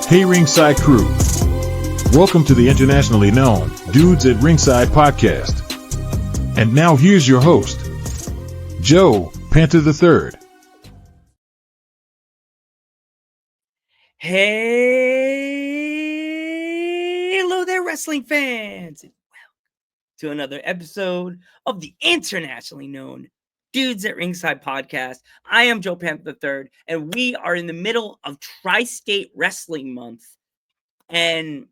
Hey Ringside crew, welcome to the internationally known Dudes at Ringside podcast. And now here's your host, Joe, Panther III. Hey, hello there, wrestling fans, and welcome to another episode of the internationally known Dudes at Ringside podcast. I am Joe Panther III, and we are in the middle of Tri-State Wrestling Month. And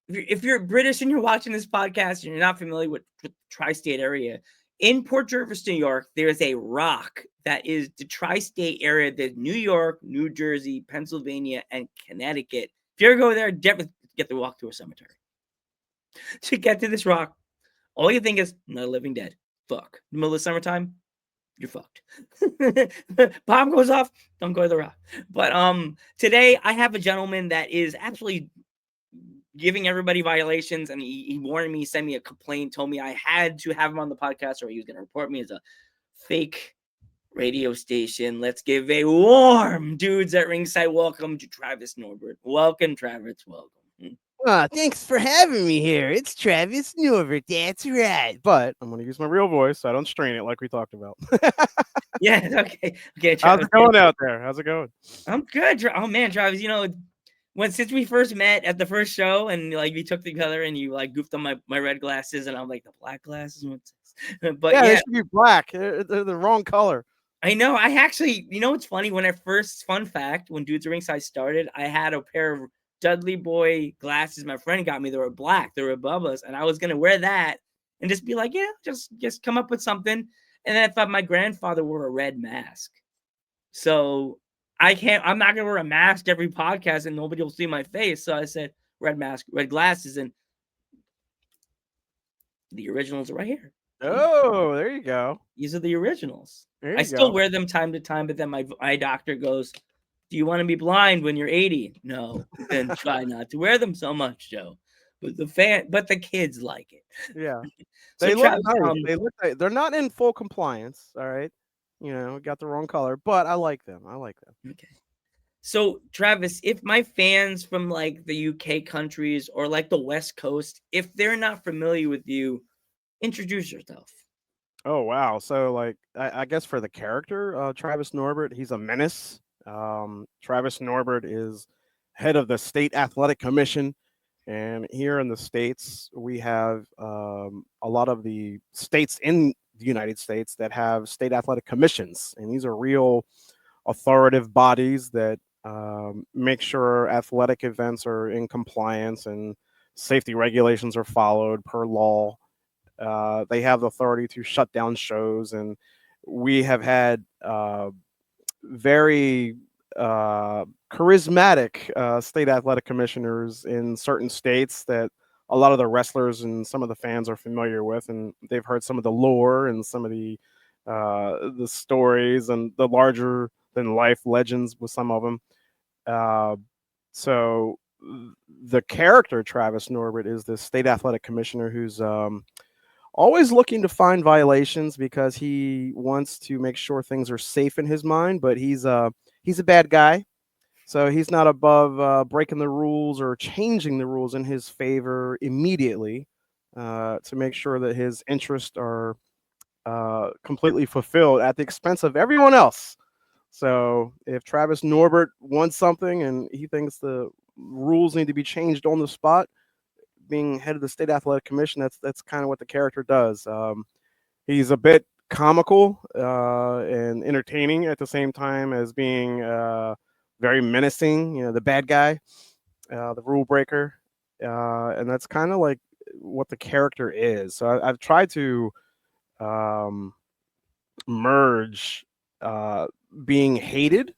if you're British and you're watching this podcast and you're not familiar with the Tri-State area, in Port Jervis, New York, there's a rock that is the Tri-State area. There's New York, New Jersey, Pennsylvania, and Connecticut. If you ever go there, definitely get to walk through a cemetery. To get to this rock, all you think is, not a living dead. Fuck. In the middle of summertime, you're fucked. Bomb goes off, don't go to the rock. But today I have a gentleman that is absolutely giving everybody violations, and he warned me, sent me a complaint, told me I had to have him on the podcast or he was going to report me as a fake radio station. Let's give a warm Dudes at Ringside welcome to Travis Norbert. Welcome, Travis. Welcome. Thanks for having me here. It's Travis Norbert. That's right. But I'm going to use my real voice so I don't strain it like we talked about. Yeah, okay. How's Travis, it going out there? How's it going? I'm good. Oh, man, Travis, since we first met at the first show and like we took together and you like goofed on my red glasses and I'm like, the black glasses, what's this? But they should be black. They're the wrong color. I know. I actually, it's funny, when fun fact, when Dudes at Ringside started, I had a pair of Dudley Boy glasses my friend got me. They were black, they were Bubba's, and I was gonna wear that and just be like, yeah, just come up with something. And then I thought my grandfather wore a red mask, so I'm not gonna wear a mask every podcast and nobody will see my face. So I said red mask, red glasses, and the originals are right here. Oh, there you go. These are the originals. I still wear them time to time, but then my eye doctor goes, do you want to be blind when you're 80? No, then try not to wear them so much, Joe. But the kids like it. Yeah. So They look nice. They're not in full compliance, all right? Got the wrong color, but I like them. Okay. So, Travis, if my fans from like the UK countries or like the West Coast, if they're not familiar with you, introduce yourself. Oh, wow. So, like, I guess for the character, Travis Norbert, he's a menace. Travis Norbert is head of the State Athletic Commission. And here in the States, we have a lot of the states in the United States that have state athletic commissions. And these are real authoritative bodies that make sure athletic events are in compliance and safety regulations are followed per law. They have the authority to shut down shows. And we have had very charismatic state athletic commissioners in certain states that a lot of the wrestlers and some of the fans are familiar with, and they've heard some of the lore and some of the stories and the larger than life legends with some of them. So the character Travis Norbert is the state athletic commissioner who's always looking to find violations because he wants to make sure things are safe in his mind, but he's a bad guy. So he's not above breaking the rules or changing the rules in his favor immediately to make sure that his interests are completely fulfilled at the expense of everyone else. So if Travis Norbert wants something and he thinks the rules need to be changed on the spot, being head of the State Athletic Commission, that's kind of what the character does. He's a bit comical and entertaining at the same time as being very menacing, the bad guy, the rule breaker. And that's kind of like what the character is. So I've tried to merge being hated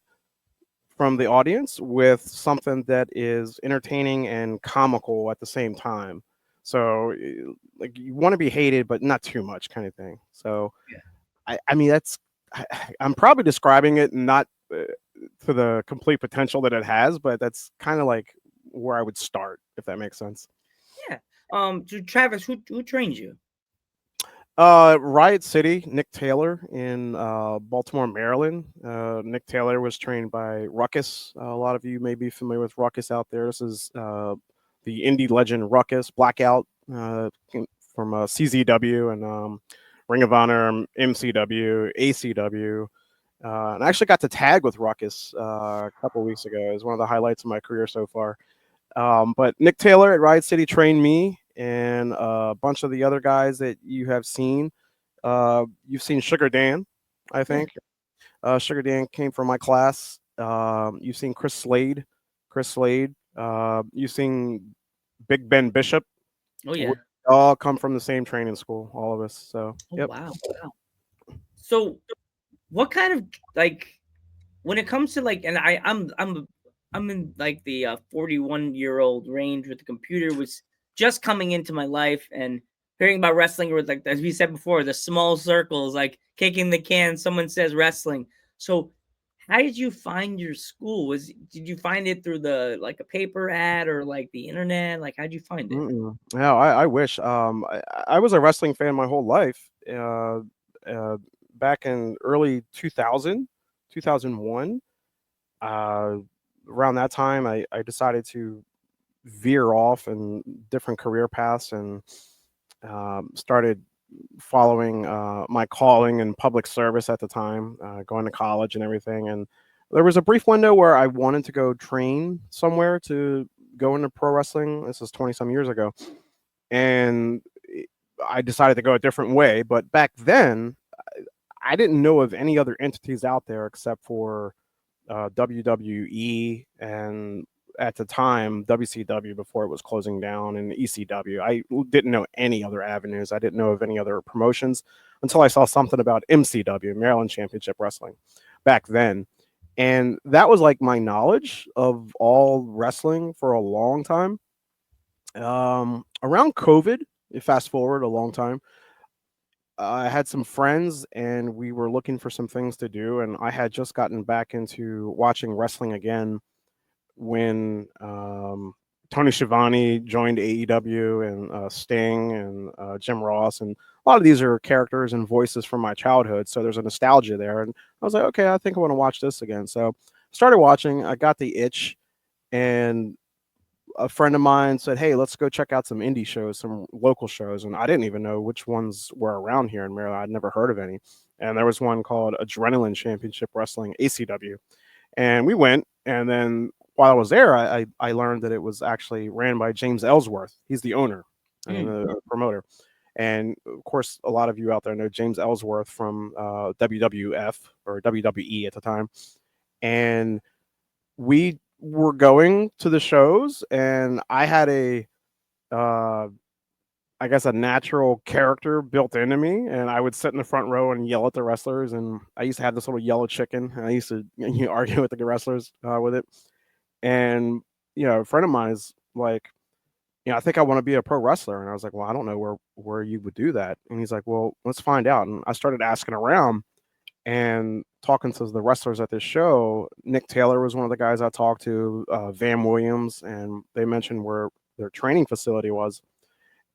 from the audience with something that is entertaining and comical at the same time. So like you want to be hated, but not too much kind of thing. So yeah. I mean, I'm probably describing it not to the complete potential that it has, but that's kind of like where I would start, if that makes sense. Yeah. So Travis, who trained you? Riot City, Nick Taylor in Baltimore, Maryland. Nick Taylor was trained by Ruckus. A lot of you may be familiar with Ruckus out there. This is the indie legend Ruckus, Blackout from CZW and Ring of Honor, MCW, ACW. And I actually got to tag with Ruckus a couple weeks ago. It was one of the highlights of my career so far. But Nick Taylor at Riot City trained me and a bunch of the other guys that you have seen. You've seen Sugar Dan, I think. Sugar Dan came from my class. You've seen Chris Slade. You've seen Big Ben Bishop. Oh yeah. We all come from the same training school, all of us. So, Oh, wow. So, what kind of when it comes to and I'm in the 41-year-old range with the computer was just coming into my life, and hearing about wrestling was as we said before, the small circles, like kicking the can. Someone says wrestling. So, how did you find your school? Did you find it through a paper ad or the internet? How'd you find it? No, I wish. I was a wrestling fan my whole life. Back in early 2000, 2001. Around that time, I decided to veer off in different career paths and started following my calling in public service at the time, going to college and everything. And there was a brief window where I wanted to go train somewhere to go into pro wrestling. This is 20 some years ago. And I decided to go a different way. But back then, I didn't know of any other entities out there except for WWE and at the time WCW before it was closing down, and ECW. I didn't know any other avenues. I didn't know of any other promotions until I saw something about MCW, Maryland Championship Wrestling, back then. And that was my knowledge of all wrestling for a long time. Around COVID, fast forward a long time, I had some friends and we were looking for some things to do. And I had just gotten back into watching wrestling again when Tony Schiavone joined AEW and Sting and Jim Ross. And a lot of these are characters and voices from my childhood. So there's a nostalgia there. And I was like, okay, I think I want to watch this again. So started watching. I got the itch, and a friend of mine said, hey, let's go check out some indie shows, some local shows. And I didn't even know which ones were around here in Maryland. I'd never heard of any. And there was one called Adrenaline Championship Wrestling, ACW. And we went. And then while I was there, I learned that it was actually ran by James Ellsworth. He's the owner and the promoter. And of course, a lot of you out there know James Ellsworth from WWF or WWE at the time. And we were going to the shows, and I had I guess a natural character built into me, and I would sit in the front row and yell at the wrestlers. And I used to have this little yellow chicken, and I used to argue with the wrestlers with it. And a friend of mine is like, I think I want to be a pro wrestler. And I was like, well, I don't know where you would do that. And he's like, well, let's find out. And I started asking around and talking to the wrestlers at this show. Nick Taylor was one of the guys I talked to, Van Williams, and they mentioned where their training facility was.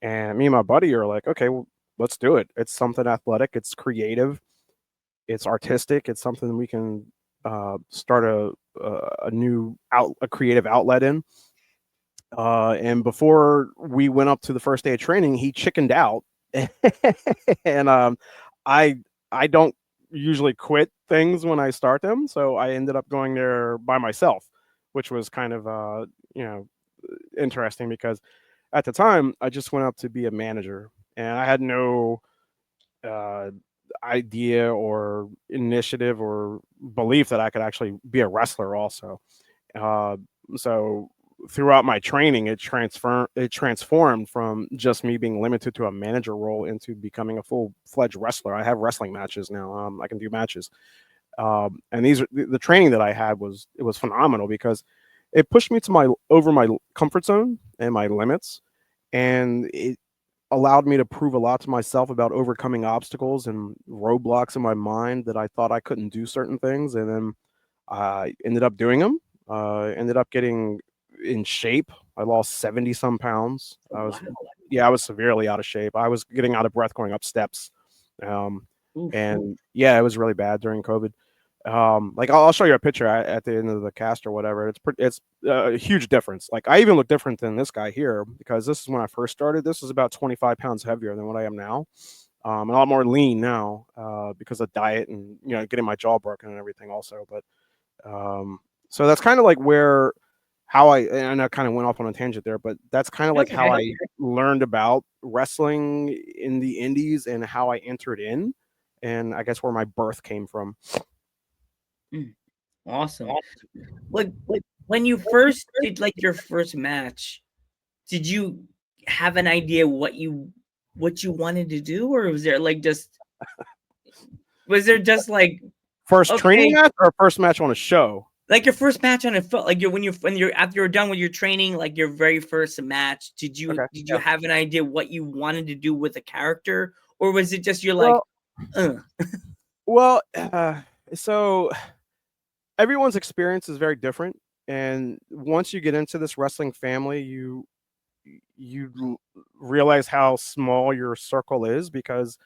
And me and my buddy are like, okay, well, let's do it. It's something athletic. It's creative. It's artistic. It's something we can start a new a creative outlet in. And before we went up to the first day of training, he chickened out. And I don't usually quit things when I start them, so I ended up going there by myself, which was kind of interesting because at the time I just went up to be a manager, and I had no idea or initiative or belief that I could actually be a wrestler also. So throughout my training, it transformed from just me being limited to a manager role into becoming a full-fledged wrestler. I have wrestling matches now. I can do matches. And the training that I had was phenomenal because it pushed me to over my comfort zone and my limits. And it allowed me to prove a lot to myself about overcoming obstacles and roadblocks in my mind that I thought I couldn't do certain things. And then I ended up doing them. Ended up getting in shape. I lost 70 some pounds. I was Yeah, I was severely out of shape. I was getting out of breath going up steps. Um, Oof. and yeah, it was really bad during COVID. Like I'll show you a picture at the end of the cast or whatever. It's a huge difference. Like I even look different than this guy here because this is when I first started. This is about 25 pounds heavier than what I am now. A lot more lean now because of diet and getting my jaw broken and everything also. But so that's kind of like how I kind of went off on a tangent there, but that's kind of like That's how okay. I learned about wrestling in the indies and how I entered in, and I guess where my birth came from. Awesome. Like when you first did like your first match, did you have an idea what you wanted to do, or was there just like First training okay, match or first match on a show? like your first match on a foot, like when you're after you're done with your training, like your very first match, did you Okay. did you have an idea what you wanted to do with a character, or was it just you're like, Well, well, so everyone's experience is very different, and once you get into this wrestling family, you realize how small your circle is because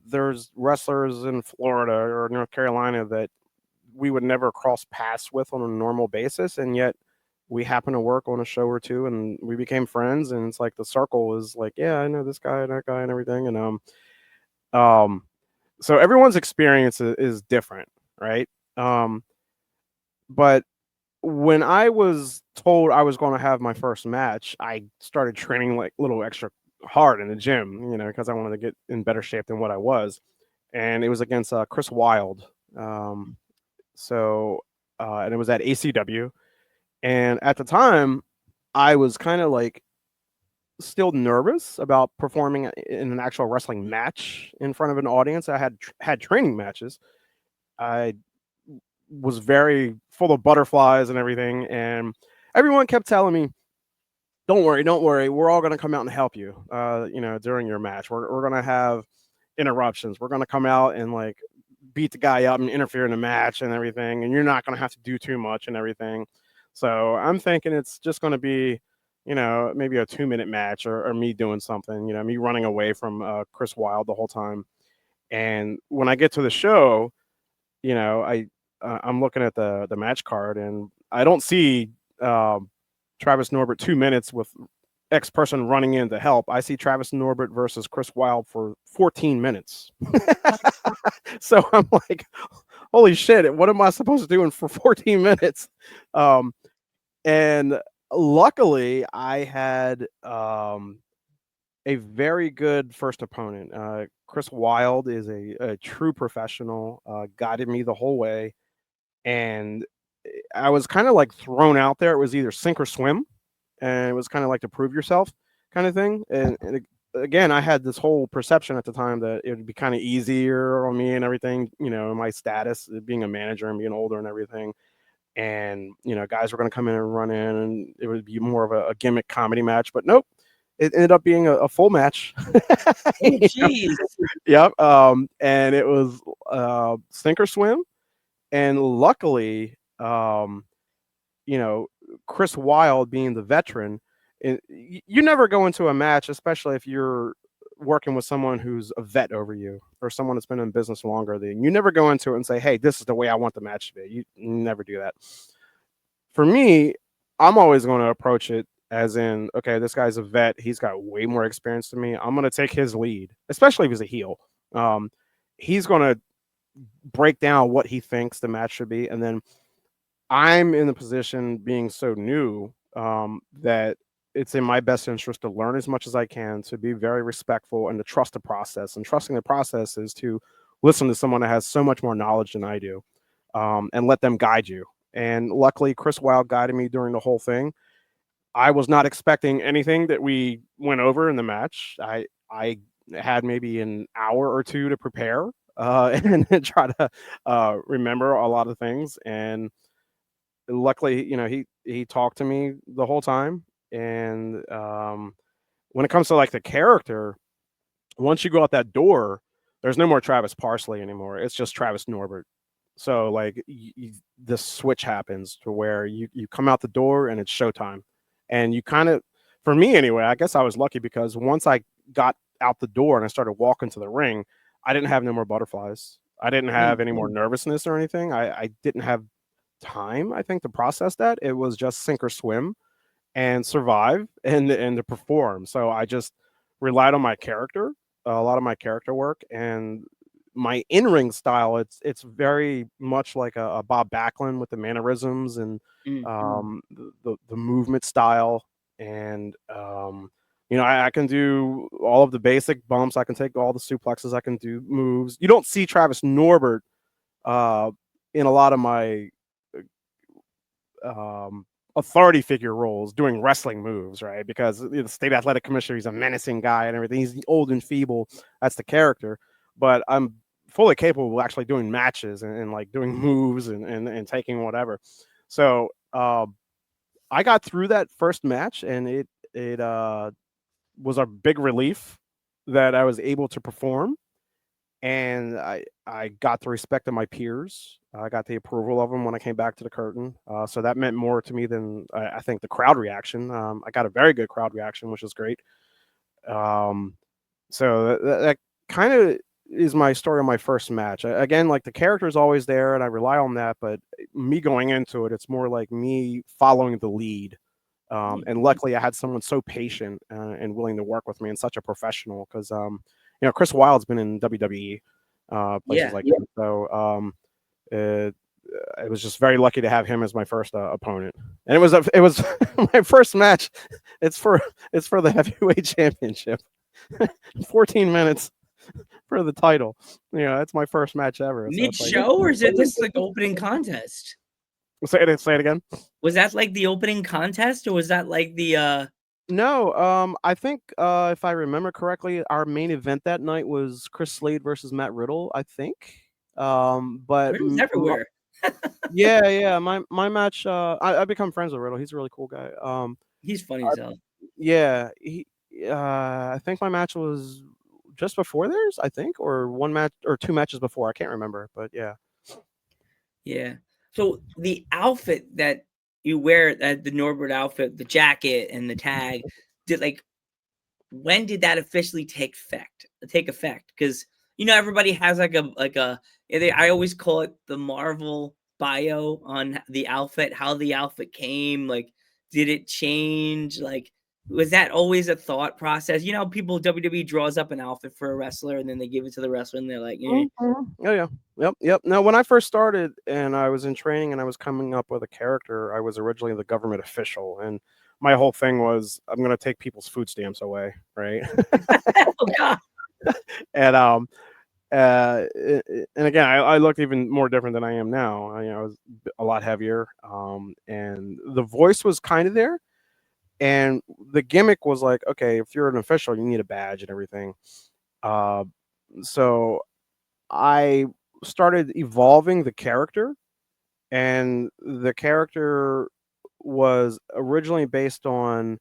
there's wrestlers in Florida or North Carolina that we would never cross paths with on a normal basis, and yet we happen to work on a show or two, and we became friends. And it's like the circle is like, yeah, I know this guy and that guy and everything, and um, so everyone's experience is different, right? Um, but when I was told I was going to have my first match, I started training like a little extra hard in the gym, because I wanted to get in better shape than what I was. And it was against Chris Wilde. Um, and it was at ACW. And at the time, I was kind of like still nervous about performing in an actual wrestling match in front of an audience. I had training matches. I was very full of butterflies and everything, and everyone kept telling me, don't worry, we're all going to come out and help you during your match. We're going to have interruptions, we're going to come out and like beat the guy up and interfere in the match and everything, and you're not going to have to do too much and everything. So I'm thinking it's just going to be maybe a 2-minute match, or me doing something, me running away from Chris Wilde the whole time. And when I get to the show, I'm looking at the match card, and I don't see Travis Norbert 2 minutes with X person running in to help. I see Travis Norbert versus Chris Wilde for 14 minutes. So I'm like, holy shit, what am I supposed to do for 14 minutes? And luckily, I had a very good first opponent. Chris Wilde is a true professional, guided me the whole way. And I was kind of like thrown out there. It was either sink or swim, and it was kind of like to prove yourself kind of thing. And again, I had this whole perception at the time that it would be kind of easier on me and everything, my status, being a manager and being older and everything. And, guys were going to come in and run in, and it would be more of a gimmick comedy match. But nope, it ended up being a full match. oh jeez, Yep. And it was sink or swim. And luckily, Chris Wilde being the veteran, you never go into a match, especially if you're working with someone who's a vet over you or someone that's been in business longer than you. Never go into it and say, hey, this is the way I want the match to be. You never do that. For me, I'm always going to approach it as in, okay, this guy's a vet. He's got way more experience than me. I'm going to take his lead, especially if he's a heel. He's going to break down what he thinks the match should be. And then I'm in the position, being so new, that it's in my best interest to learn as much as I can, to be very respectful, and to trust the process. And trusting the process is to listen to someone that has so much more knowledge than I do, and let them guide you. And luckily, Chris Wilde guided me during the whole thing. I was not expecting anything that we went over in the match. I had maybe an hour or two to prepare, and try to remember a lot of things. And luckily, he talked to me the whole time. And when it comes to like the character, once you go out that door, there's no more Travis Parsley anymore. It's just Travis Norbert. So like the switch happens to where you come out the door and it's showtime, and you kind of for me anyway, I guess I was lucky because once I got out the door and I started walking to the ring, I didn't have no more butterflies. I didn't have any more nervousness or anything. I didn't have time, I think, to process that. It was just sink or swim and survive and to perform. So I just relied on my character, a lot of my character work, and my in-ring style. It's very much like a Bob Backlund with the mannerisms and the movement style, and I can do all of the basic bumps. I can take all the suplexes. I can do moves. You don't see Travis Norbert in a lot of my authority figure roles doing wrestling moves, right? Because the state athletic commissioner, he's a menacing guy and everything. He's old and feeble. That's the character. But I'm fully capable of actually doing matches and like doing moves and taking whatever. So I got through that first match, and it was a big relief that I was able to perform. And I got the respect of my peers. I got the approval of them when I came back to the curtain. So that meant more to me than I think the crowd reaction. I got a very good crowd reaction, which is great. So that kind of is my story on my first match. Again, like the character is always there, and I rely on that. But me going into it, it's more like me following the lead. And luckily, I had someone so patient and willing to work with me, and such a professional. Because Chris Wilde's been in WWE, places like that. So I was just very lucky to have him as my first opponent, and it was my first match. It's for the heavyweight championship, 14 minutes for the title. That's my first match ever. Mid-show, or is it just like opening contest? Say it again. Was that like the opening contest, or was that like the No, I think if I remember correctly, our main event that night was Chris Slade versus Matt Riddle, I think. But Riddle's everywhere. yeah. My match, I become friends with Riddle. He's a really cool guy. He's funny as hell. Yeah, I think my match was just before theirs, I think, or one match or two matches before. I can't remember, but yeah. Yeah. So the outfit that you wear, the Norbert outfit, the jacket and the tag, when did that officially take effect? Because everybody has I always call it the Marvel bio on the outfit, how the outfit came. Like, did it change? Like, was that always a thought process? People, WWE draws up an outfit for a wrestler and then they give it to the wrestler and they're like, Oh yeah. Yep. Now, when I first started and I was in training and I was coming up with a character, I was originally the government official, and my whole thing was I'm going to take people's food stamps away, right? Oh God. And and again, I looked even more different than I am now. I was a lot heavier, and the voice was kind of there. And the gimmick was like, okay, if you're an official, you need a badge and everything. So I started evolving the character, and the character was originally based on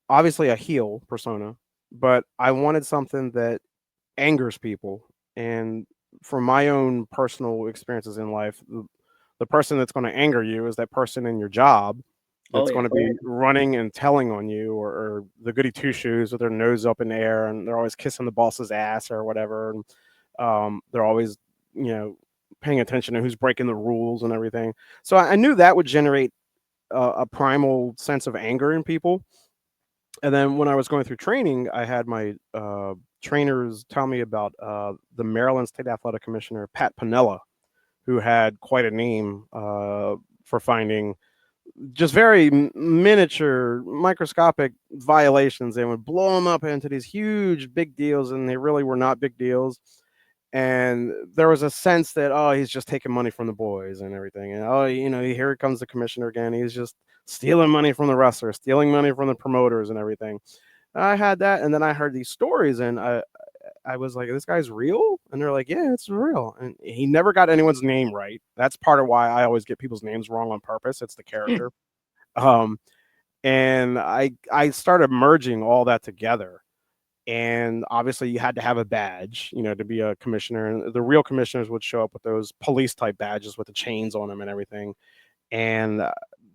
obviously a heel persona, but I wanted something that angers people. And from my own personal experiences in life, the person that's going to anger you is that person in your job that's going to be running and telling on you, or the goody two shoes with their nose up in the air and they're always kissing the boss's ass or whatever. And they're always, paying attention to who's breaking the rules and everything. So I knew that would generate a primal sense of anger in people. And then when I was going through training, I had my trainers tell me about the Maryland State Athletic Commissioner, Pat Piniella, who had quite a name for finding just very miniature, microscopic violations. They would blow them up into these huge, big deals, and they really were not big deals. And there was a sense that, oh, he's just taking money from the boys and everything. And, oh, here comes the commissioner again. He's just stealing money from the wrestlers, stealing money from the promoters and everything. I had that, and then I heard these stories, and I was like, this guy's real? And they're like, yeah, it's real. And he never got anyone's name right. That's part of why I always get people's names wrong on purpose. It's the character. And I started merging all that together. And obviously you had to have a badge, to be a commissioner. And the real commissioners would show up with those police type badges with the chains on them and everything. And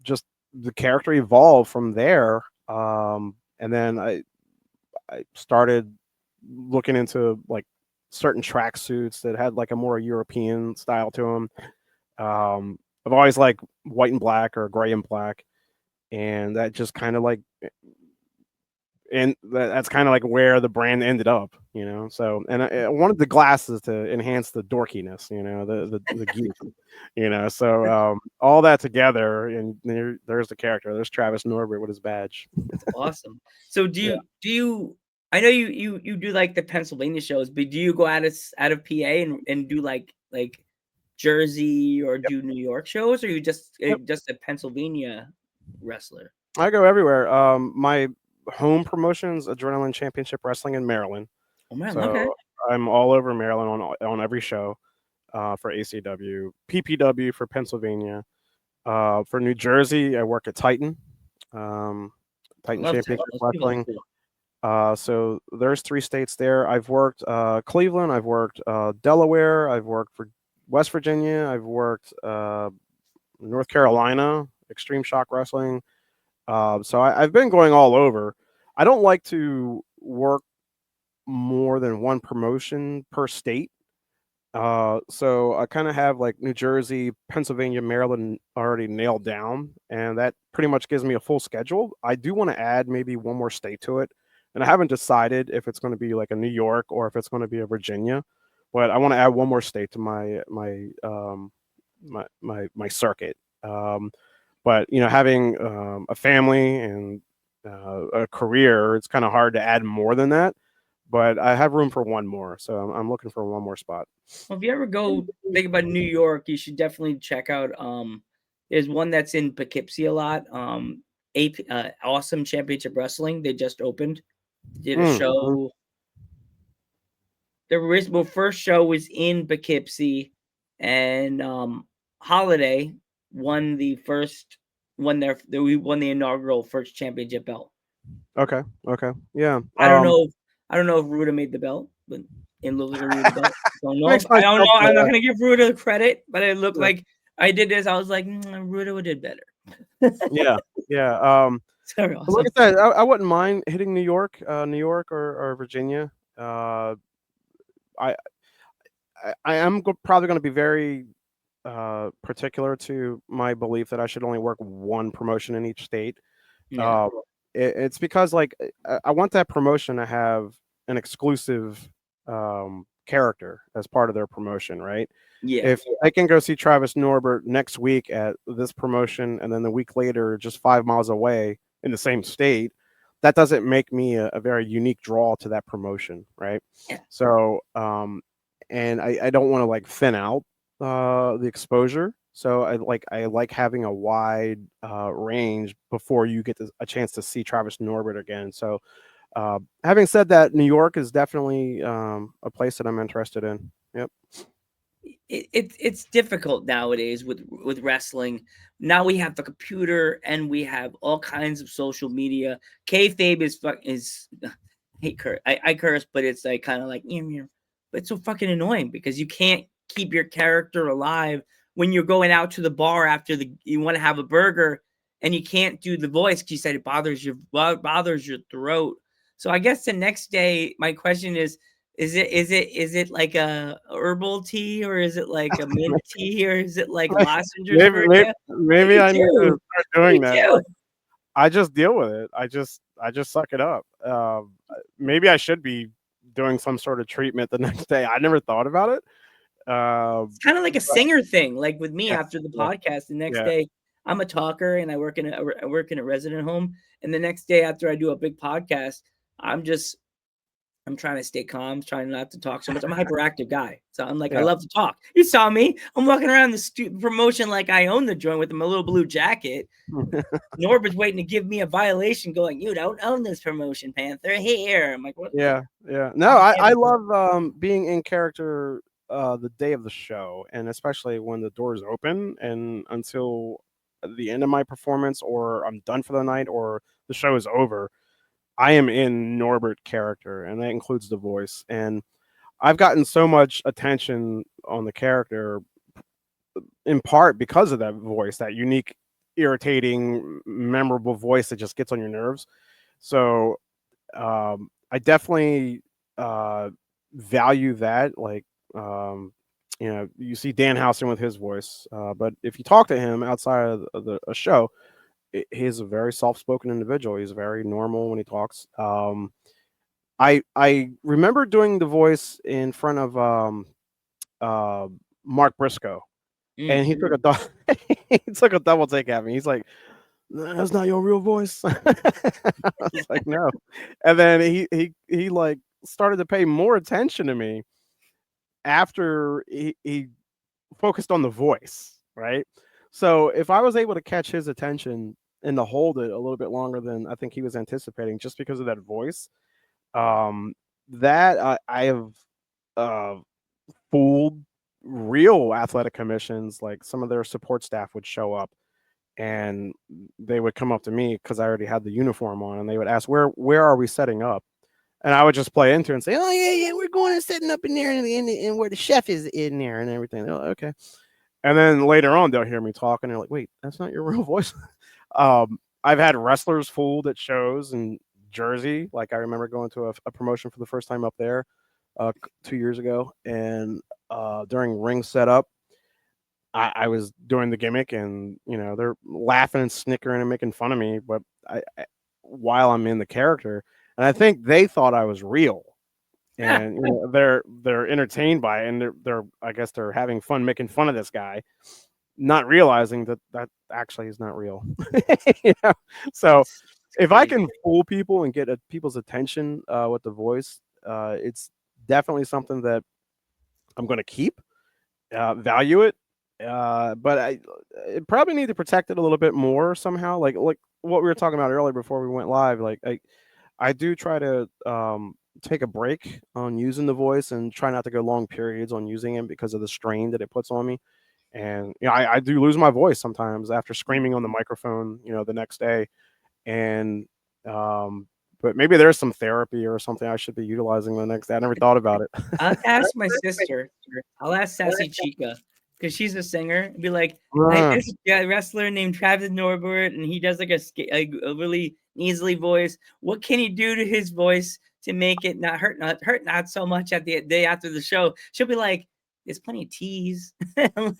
just the character evolved from there. And then I started looking into like certain tracksuits that had like a more European style to them. I've always liked white and black or gray and black, and that just kind of like, and that's kind of like where the brand ended up, you know. So, and I wanted the glasses to enhance the dorkiness, you know, the geek, you know. So, all that together, and there's the character. There's Travis Norbert with his badge. That's awesome. So do you? I know you do like the Pennsylvania shows, but do you go out of PA and do like Jersey or do New York shows, or you Yep. just a Pennsylvania wrestler? I go everywhere. My home promotions, Adrenaline Championship Wrestling in Maryland. Oh man, So okay. I'm all over Maryland on every show, for ACW, PPW for Pennsylvania. For New Jersey, I work at Titan, Titan Love Texas. Championship Those people are Wrestling. cool. So there's 3 states there. I've worked Cleveland, I've worked Delaware, I've worked for West Virginia, I've worked North Carolina, Extreme Shock Wrestling. So I've been going all over. I don't like to work more than one promotion per state. So I kind of have like New Jersey, Pennsylvania, Maryland already nailed down, and that pretty much gives me a full schedule. I do want to add maybe one more state to it, and I haven't decided if it's going to be like a New York or if it's going to be a Virginia, but I want to add one more state to my circuit. But you know, having a family and a career, it's kind of hard to add more than that. But I have room for one more, so I'm looking for one more spot. Well, if you ever go think about New York, you should definitely check out. There's one that's in Poughkeepsie a lot. Awesome Championship Wrestling. They just opened. Did a Mm, mhm. show. Their first show was in Poughkeepsie, and Holiday won the first we won the inaugural first championship belt. Okay, okay, yeah. I don't know if Ruda made the belt, but it looked like a Ruda belt. Don't know. Makes I nice don't belt know. I'm not there. gonna give Ruda credit, but it looked Yeah, like I did this. I was like, Ruda would did better. yeah, yeah. Very But like awesome. I said, I wouldn't mind hitting New York or Virginia. I I am probably going to be very particular to my belief that I should only work one promotion in each state. Yeah. Um, it's because like I want that promotion to have an exclusive character as part of their promotion, right? Yeah. If I can go see Travis Norbert next week at this promotion, and then the week later, just 5 miles away in the same state, that doesn't make me a very unique draw to that promotion, right? Yeah. So, and I don't want to like thin out the exposure. So I like having a wide range before you get a chance to see Travis Norbert again. So, having said that, New York is definitely a place that I'm interested in. Yep. It's difficult nowadays with wrestling. Now we have the computer and we have all kinds of social media. Kayfabe is I hate curse. I curse, but it's like kind of like but it's so fucking annoying because you can't keep your character alive when you're going out to the bar after you want to have a burger and you can't do the voice because you said it bothers your throat. So I guess the next day, my question is it like a herbal tea or is it like a mint tea or is it like lozenges Maybe, for maybe, you? What do maybe you I need to do? start What do doing you that. do? I just deal with it. I just suck it up. Maybe I should be doing some sort of treatment the next day. I never thought about it. It's kind of like a But singer thing. Like with me yeah, after the yeah, podcast, the next yeah. day I'm a talker and I work in a resident home. And the next day after I do a big podcast, I'm trying to stay calm, trying not to talk so much. I'm a hyperactive guy. So I'm like, I Yeah. love to talk. You saw me. I'm walking around the promotion like I own the joint with my little blue jacket. Norbert's waiting to give me a violation going, you don't own this promotion, Panther. Here. I'm like, what? Yeah, yeah. No, I love being in character the day of the show, and especially when the doors open and until the end of my performance, or I'm done for the night, or the show is over. I am in Norbert character, and that includes the voice. And I've gotten so much attention on the character in part because of that voice, that unique irritating, memorable voice that just gets on your nerves. So I definitely value that. Like, you see Dan Housen with his voice, but if you talk to him outside of a show, he's a very soft-spoken individual. He's very normal when he talks. I remember doing the voice in front of uh, Mark Briscoe, and he took a he took a double take at me. He's like, "That's not your real voice." I was like, "No," and then he like started to pay more attention to me after he focused on the voice, right? So if I was able to catch his attention and to hold it a little bit longer than I think he was anticipating, just because of that voice, um, that I have uh, fooled real athletic commissions. Like some of their support staff would show up and they would come up to me because I already had the uniform on, and they would ask, "Where are we setting up?" And I would just play into it and say, "Oh yeah, we're going and setting up in there, and where the chef is in there and everything." They're like, "Okay." And then later on, they'll hear me talk, and they're like, "Wait, that's not your real voice." I've had wrestlers fooled at shows in Jersey. Like I remember going to a promotion for the first time up there 2 years ago, and during ring setup, I was doing the gimmick, and they're laughing and snickering and making fun of me, but while I'm in the character, and I think they thought I was real, and they're entertained by it, and they're I guess they're having fun making fun of this guy, not realizing that actually is not real. you know? So if I can fool people and get people's attention with the voice, it's definitely something that I'm going to keep, value it. But I probably need to protect it a little bit more somehow. Like what we were talking about earlier before we went live. Like I do try to take a break on using the voice and try not to go long periods on using it because of the strain that it puts on me. And I do lose my voice sometimes after screaming on the microphone, the next day. And but maybe there's some therapy or something I should be utilizing the next day. I never thought about it. I'll ask my sister. I'll ask Sassy Chica because she's a singer. And be like, there's a wrestler named Travis Norbert, and he does like a really nasally voice. What can he do to his voice to make it not hurt not so much at the day after the show? She'll be like, there's plenty of teas.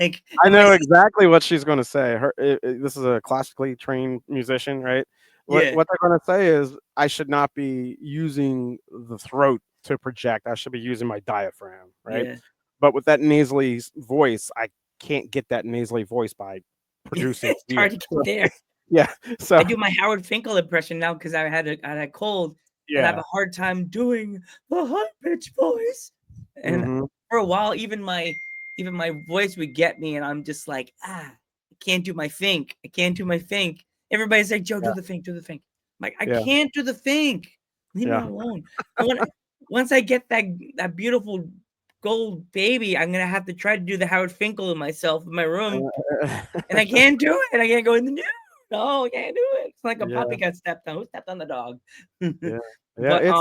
Like I know exactly what she's going to say. This is a classically trained musician, right? What they're going to say is I should not be using the throat to project. I should be using my diaphragm, right? Yeah. But with that nasally voice, I can't get that nasally voice by producing. It's hard to get there. Yeah. So I do my Howard Finkel impression now because I had a cold. Yeah. And I have a hard time doing the high pitched voice. And for a while, even my voice would get me, and I'm just like, I can't do my think. I can't do my think. Everybody's like, Joe, do the think, do the think. I'm like, I can't do the think. Leave me alone. Once I get that beautiful gold baby, I'm gonna have to try to do the Howard Finkel in myself in my room, and I can't do it. I can't go in the no, I can't do it. It's like a puppy got stepped on. Who stepped on the dog? Yeah, but, it's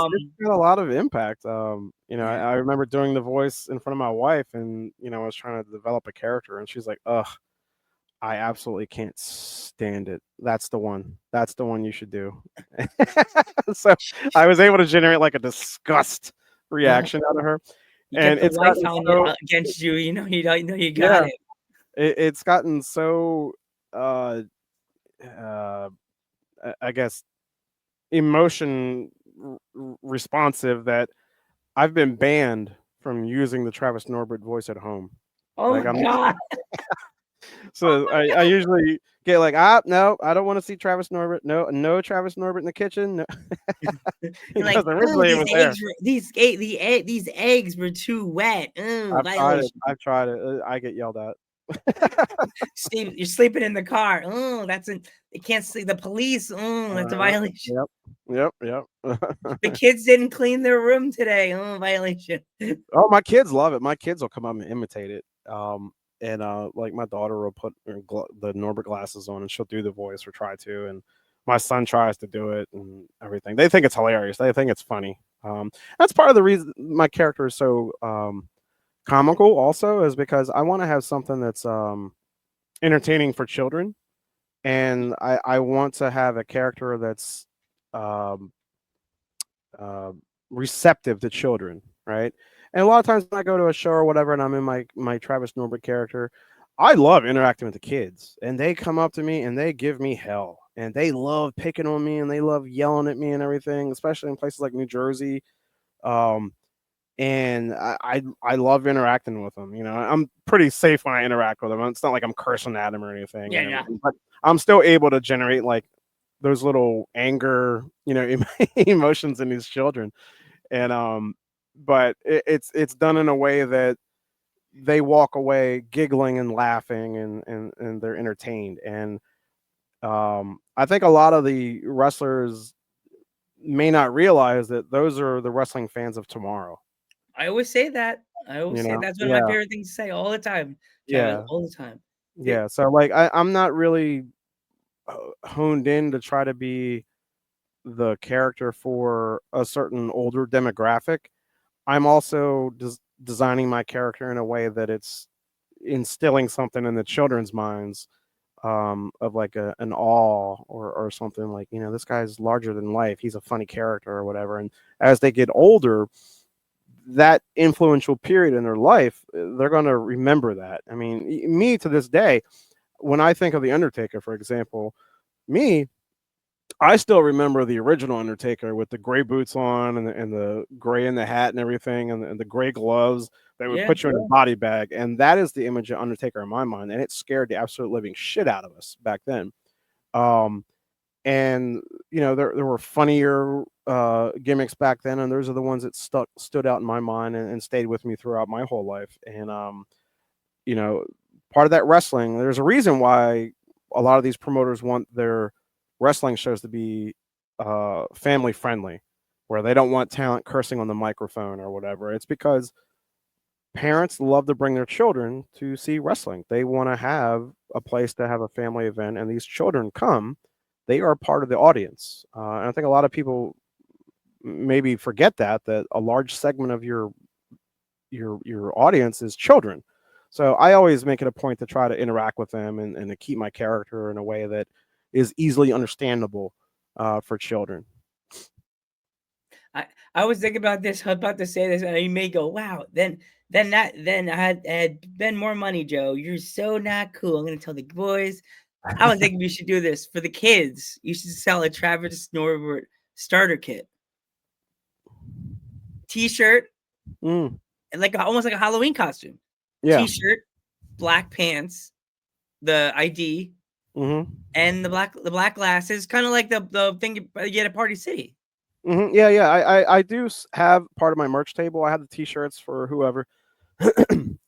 got a lot of impact. I remember doing the voice in front of my wife, and I was trying to develop a character, and she's like, "Ugh, I absolutely can't stand it. That's the one. That's the one you should do." So I was able to generate like a disgust reaction out of her. And it's wife so, against you. You got it. It's gotten so I guess emotion responsive that I've been banned from using the Travis Norbert voice at home. Oh my God. So I usually get like, no, I don't want to see Travis Norbert. No Travis Norbert in the kitchen. No. Like, these eggs were too wet. I've tried it. I get yelled at. Steve, you're sleeping in the car. Oh, they can't see the police. Oh, that's a violation. Yep. The kids didn't clean their room today. Oh, violation. Oh, my kids love it. My kids will come up and imitate it. And like my daughter will put the Norbert glasses on and she'll do the voice or try to. And my son tries to do it and everything. They think it's hilarious. They think it's funny. That's part of the reason my character is so comical also, is because I want to have something that's entertaining for children and I want to have a character that's um, uh, receptive to children, right? And a lot of times when I go to a show or whatever, and I'm in my Travis Norbert character, I love interacting with the kids, and they come up to me and they give me hell, and they love picking on me and they love yelling at me and everything, especially in places like New Jersey. Um, and I love interacting with them. You know, I'm pretty safe when I interact with them. It's not like I'm cursing at them or anything Yeah, and yeah. everything, but I'm still able to generate like those little anger, you know, emotions in these children. And but it's done in a way that they walk away giggling and laughing, and they're entertained. And I think a lot of the wrestlers may not realize that those are the wrestling fans of tomorrow. I always say that. I always You say know, that's one of my yeah, favorite things to say all the time, Travis, yeah, all the time. yeah. So like, I'm not really honed in to try to be the character for a certain older demographic. I'm also designing my character in a way that it's instilling something in the children's minds, of like an awe, or something like, you know, this guy's larger than life. He's a funny character or whatever. And as they get older, that influential period in their life, they're going to remember that. I mean, me to this day, when I think of the Undertaker, for example, me, I still remember the original Undertaker with the gray boots on, and the gray in the hat and everything, and the gray gloves that would Yeah. put you in a body bag. And that is the image of Undertaker in my mind. And it scared the absolute living shit out of us back then. Um, and you know, there were funnier gimmicks back then, and those are the ones that stood out in my mind, and stayed with me throughout my whole life. And you know, part of that wrestling, there's a reason why a lot of these promoters want their wrestling shows to be family friendly, where they don't want talent cursing on the microphone or whatever. It's because parents love to bring their children to see wrestling. They want to have a place to have a family event, and these children come. They are part of the audience, and I think a lot of people maybe forget that a large segment of your audience is children. So I always make it a point to try to interact with them, and to keep my character in a way that is easily understandable for children. I was thinking about this. I was about to say this, and you may go, "Wow!" Then I had been more money, Joe. You're so not cool. I'm gonna tell the boys. I was thinking we should do this for the kids. You should sell a Travis Norbert starter kit, T-shirt, Mm, and almost like a Halloween costume. yeah. T-shirt, black pants, the ID, Hmm. and the black glasses, kind of like the thing you get at Party City. Hmm. Yeah, yeah. I do have part of my merch table. I have the T-shirts for whoever.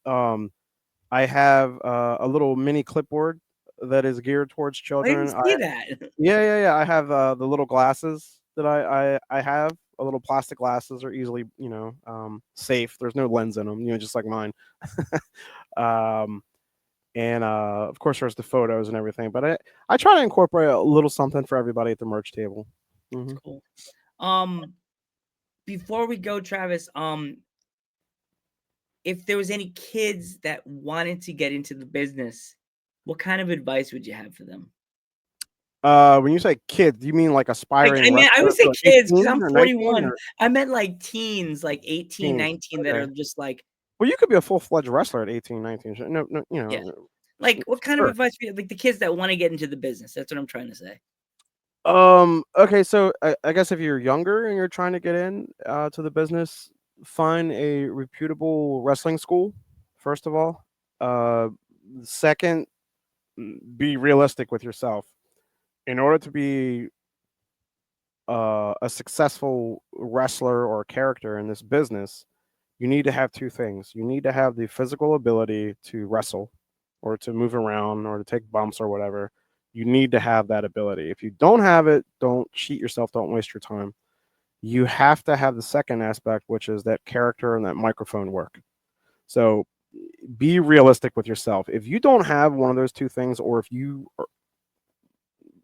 um, I have a little mini clipboard that is geared towards I didn't children. see that. Yeah, yeah, yeah. I have the little glasses that I have. A little plastic glasses are easily, you know, safe. There's no lens in them, you know, just like mine. um, and of course, there's the photos and everything. But I try to incorporate a little something for everybody at the merch table. Hmm. Cool. Um, Before we go, Travis, if there was any kids that wanted to get into the business, what kind of advice would you have for them? When you say kids, you mean like Like, aspiring I mean, I would wrestlers, say like kids because 18 I'm or 19 41. or I meant like teens, like 18, teens? 19, that are Okay. just like, Well, you could be a full-fledged wrestler at 18, 19. No, no, you yeah. know, Like, what kind of sure. advice, like the kids that want to get into the business? That's what I'm trying to say. Okay, so I guess if you're younger and you're trying to get in to the business, find a reputable wrestling school, first of all. Uh, Second, be realistic with yourself. In order to be a successful wrestler or character in this business, you need to have two things. You need to have the physical ability to wrestle, or to move around, or to take bumps or whatever. You need to have that ability. If you don't have it, don't cheat yourself, don't waste your time. You have to have the second aspect, which is that character and that microphone work. So be realistic with yourself. If you don't have one of those two things, or if you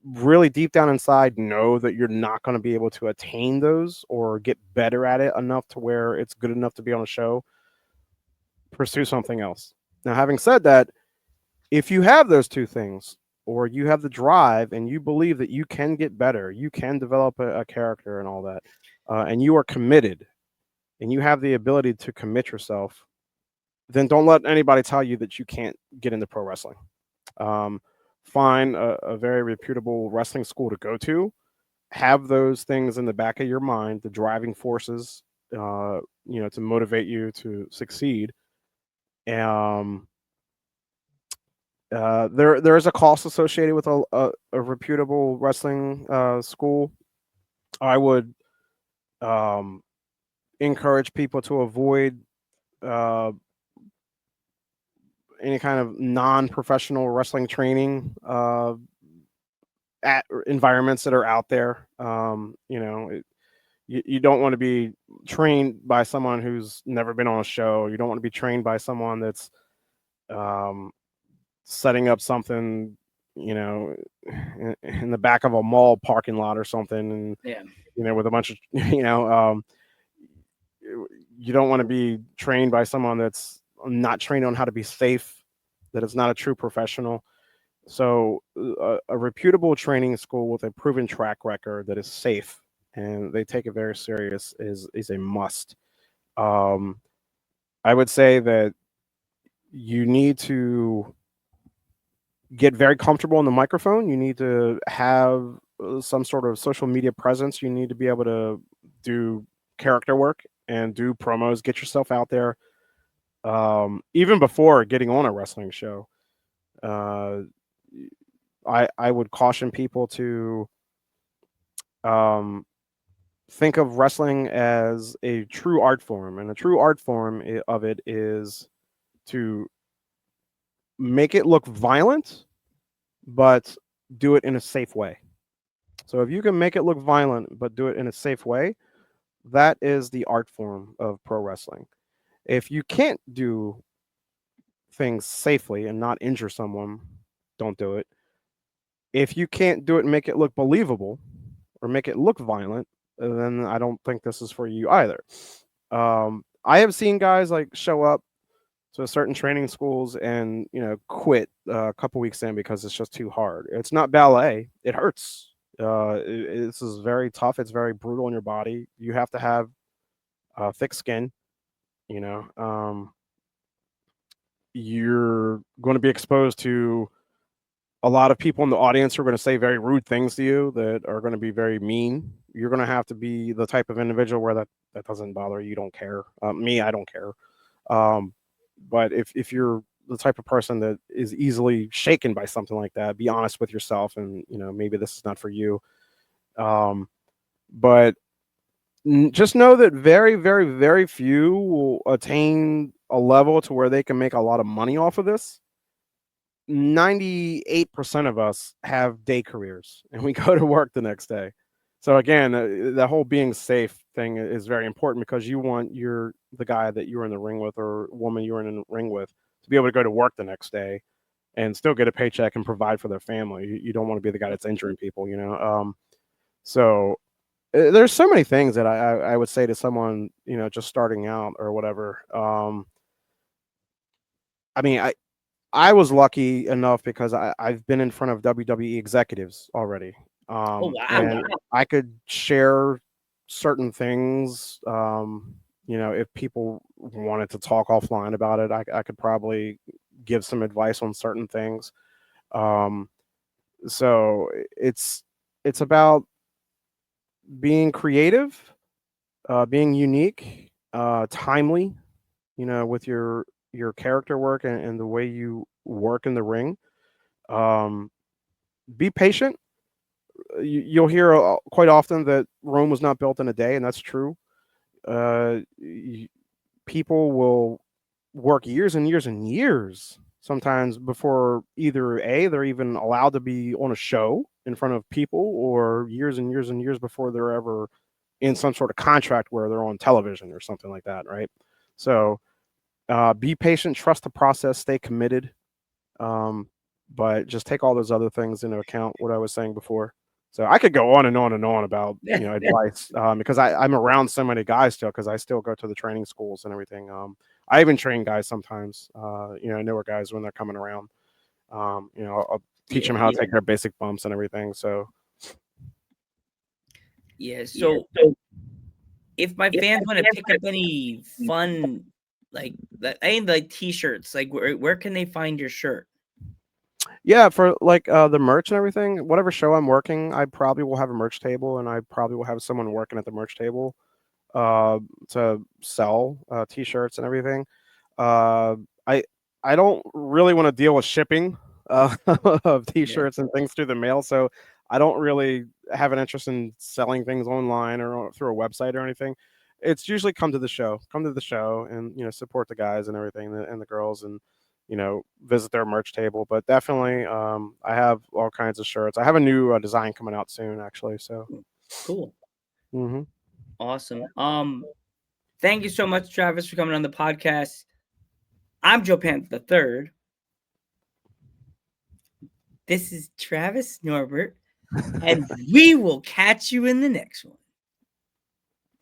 really deep down inside know that you're not going to be able to attain those or get better at it enough to where it's good enough to be on a show, pursue something else. Now, having said that, if you have those two things, or you have the drive and you believe that you can get better, you can develop a character and all that, and you are committed and you have the ability to commit yourself, then don't let anybody tell you that you can't get into pro wrestling. Um, find a very reputable wrestling school to go to. Have those things in the back of your mind, the driving forces, to motivate you to succeed. Um, there is a cost associated with a reputable wrestling school. I would um, encourage people to avoid uh, any kind of non-professional wrestling training at environments that are out there. You don't want to be trained by someone who's never been on a show. You don't want to be trained by someone that's um, setting up something, in the back of a mall parking lot or something, and Yeah. with a bunch of, you don't want to be trained by someone that's not trained on how to be safe, that is not a true professional. So a reputable training school with a proven track record that is safe and they take it very serious is a must. Um, I would say that you need to get very comfortable on the microphone. You need to have some sort of social media presence. You need to be able to do character work and do promos, get yourself out there. Even before getting on a wrestling show, uh, I would caution people to um, think of wrestling as a true art form, and a true art form of it is to make it look violent, but do it in a safe way. So if you can make it look violent but do it in a safe way, that is the art form of pro wrestling. If you can't do things safely and not injure someone, don't do it. If you can't do it and make it look believable or make it look violent, then I don't think this is for you either. I have seen guys like show up to certain training schools and quit a couple weeks in because it's just too hard. It's not ballet; it hurts. This is very tough. It's very brutal on your body. You have to have thick skin. You know, you're going to be exposed to a lot of people in the audience who are going to say very rude things to you that are going to be very mean. You're going to have to be the type of individual where that doesn't bother you. You don't care. Me, I don't care. But if you're the type of person that is easily shaken by something like that, be honest with yourself, and maybe this is not for you. But just know that very, very, very few will attain a level to where they can make a lot of money off of this. 98% of us have day careers and we go to work the next day. So again, the whole being safe thing is very important because you want the guy that you're in the ring with or woman you're in the ring with to be able to go to work the next day and still get a paycheck and provide for their family. You don't want to be the guy that's injuring people, So there's so many things that I would say to someone, just starting out or whatever. I mean, I was lucky enough because I've been in front of WWE executives already. Oh wow. And I could share certain things. If people wanted to talk offline about it, I could probably give some advice on certain things. So it's about being creative, being unique, timely, with your character work and the way you work in the ring. Be patient. You'll hear quite often that Rome was not built in a day, and that's true. People will work years and years and years sometimes before either they're even allowed to be on a show in front of people, or years and years and years before they're ever in some sort of contract where they're on television or something like that, right? So be patient, trust the process, stay committed, but just take all those other things into account, what I was saying before. So I could go on and on and on about advice, because I'm around so many guys still, because I still go to the training schools and everything. I even train guys sometimes, newer guys when they're coming around. teach them how to take their basic bumps and everything. So so if my fans want to pick up any fun like t-shirts, like where can they find your shirt? Yeah, for like the merch and everything, whatever show I'm working, I probably will have a merch table, and I probably will have someone working at the merch table to sell t-shirts and everything. I don't really want to deal with shipping of t-shirts and things through the mail, so I don't really have an interest in selling things online or through a website or anything. It's usually come to the show, and support the guys and everything and the girls, and visit their merch table. But definitely, I have all kinds of shirts. I have a new design coming out soon, actually. So cool. Mm-hmm. Awesome. Thank you so much, Travis, for coming on the podcast. I'm Joe Panther III. This is Travis Norbert, and we will catch you in the next one.